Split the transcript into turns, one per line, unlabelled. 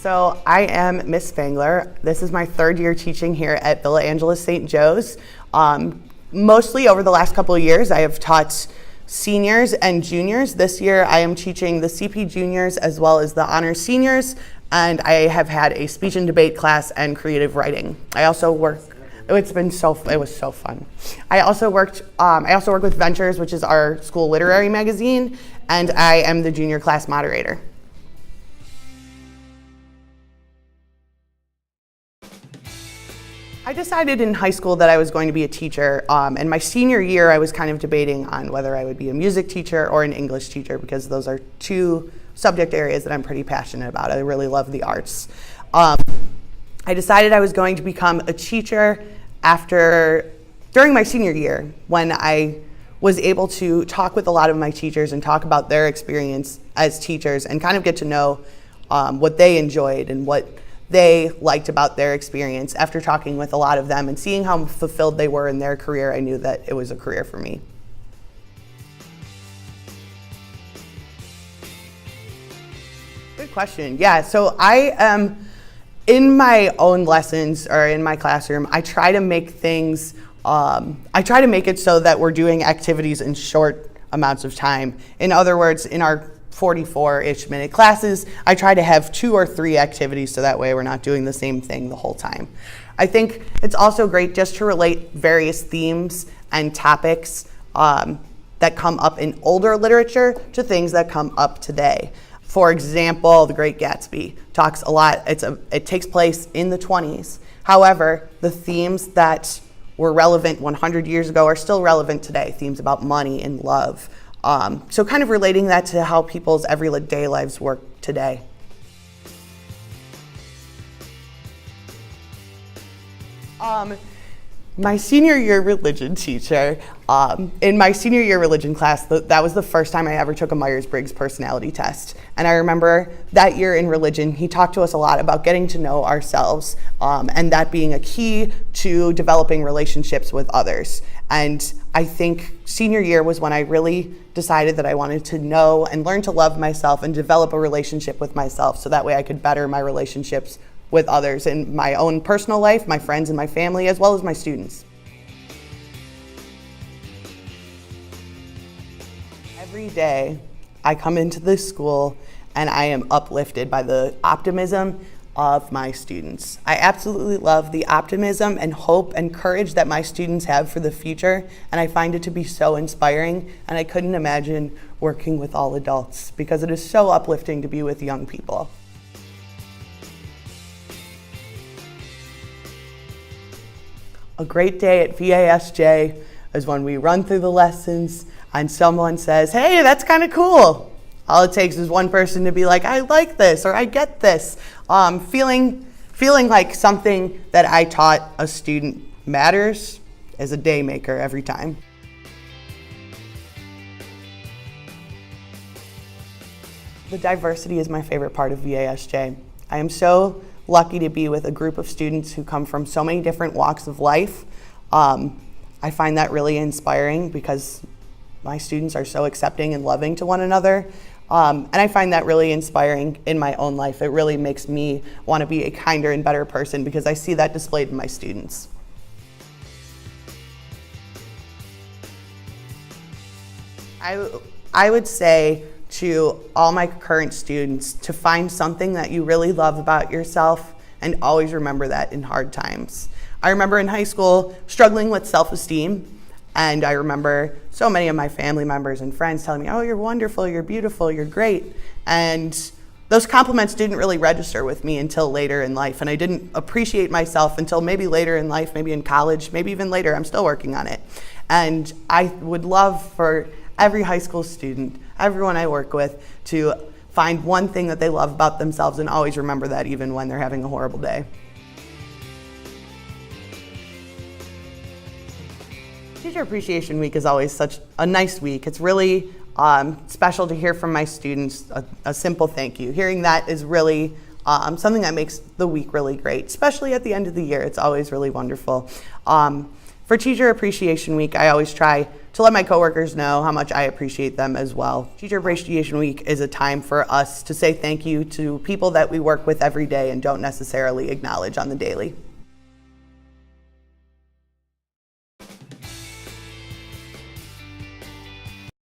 So I am Miss Spangler. This is my third year teaching here at Villa Angeles St. Joe's. Mostly over the last couple of years, I have taught seniors and juniors. This year I am teaching the CP juniors as well as the honors seniors, and I have had a speech and debate class and creative writing. I also work, it was so fun. I also work with Ventures, which is our school literary magazine, and I am the junior class moderator. I decided in high school that I was going to be a teacher, and my senior year I was kind of debating on whether I would be a music teacher or an English teacher, because those are two subject areas that I'm pretty passionate about. I really love the arts. I decided I was going to become a teacher during my senior year, when I was able to talk with a lot of my teachers and talk about their experience as teachers and kind of get to know what they enjoyed and what they liked about their experience. After talking with a lot of them and seeing how fulfilled they were in their career, I knew that it was a career for me. Good question. Yeah, so I am, in my own lessons or in my classroom, I try to make things, it so that we're doing activities in short amounts of time. In other words, in our 44-ish minute classes, I try to have 2 or 3 activities so that way we're not doing the same thing the whole time. I think it's also great just to relate various themes and topics that come up in older literature to things that come up today. For example, The Great Gatsby talks a lot, it takes place in the 20s. However, the themes that were relevant 100 years ago are still relevant today, themes about money and love. So kind of relating that to how people's everyday lives work today. My senior year religion teacher, in my senior year religion class, that was the first time I ever took a Myers-Briggs personality test. And I remember that year in religion, he talked to us a lot about getting to know ourselves, and that being a key to developing relationships with others. And I think senior year was when I really decided that I wanted to know and learn to love myself and develop a relationship with myself, so that way I could better my relationships with others in my own personal life, my friends and my family, as well as my students. Every day I come into this school and I am uplifted by the optimism of my students. I absolutely love the optimism and hope and courage that my students have for the future, and I find it to be so inspiring, and I couldn't imagine working with all adults because it is so uplifting to be with young people. A great day at VASJ is when we run through the lessons and someone says, "Hey, that's kind of cool." All it takes is one person to be like, "I like this," or "I get this." Feeling like something that I taught a student matters is a day maker every time. The diversity is my favorite part of VASJ. I am so lucky to be with a group of students who come from so many different walks of life. I find that really inspiring because my students are so accepting and loving to one another. And I find that really inspiring in my own life. It really makes me want to be a kinder and better person because I see that displayed in my students. I would say to all my current students to find something that you really love about yourself and always remember that in hard times. I remember in high school struggling with self-esteem, and I remember so many of my family members and friends telling me, "Oh, you're wonderful, you're beautiful, you're great." And those compliments didn't really register with me until later in life, and I didn't appreciate myself until maybe later in life, maybe in college, maybe even later. I'm still working on it. And I would love for every high school student, everyone I work with, to find one thing that they love about themselves and always remember that even when they're having a horrible day. Teacher Appreciation Week is always such a nice week. It's really special to hear from my students a simple thank you. Hearing that is really something that makes the week really great, especially at the end of the year. It's always really wonderful. For Teacher Appreciation Week, I always try to let my coworkers know how much I appreciate them as well. Teacher Appreciation Week is a time for us to say thank you to people that we work with every day and don't necessarily acknowledge on the daily.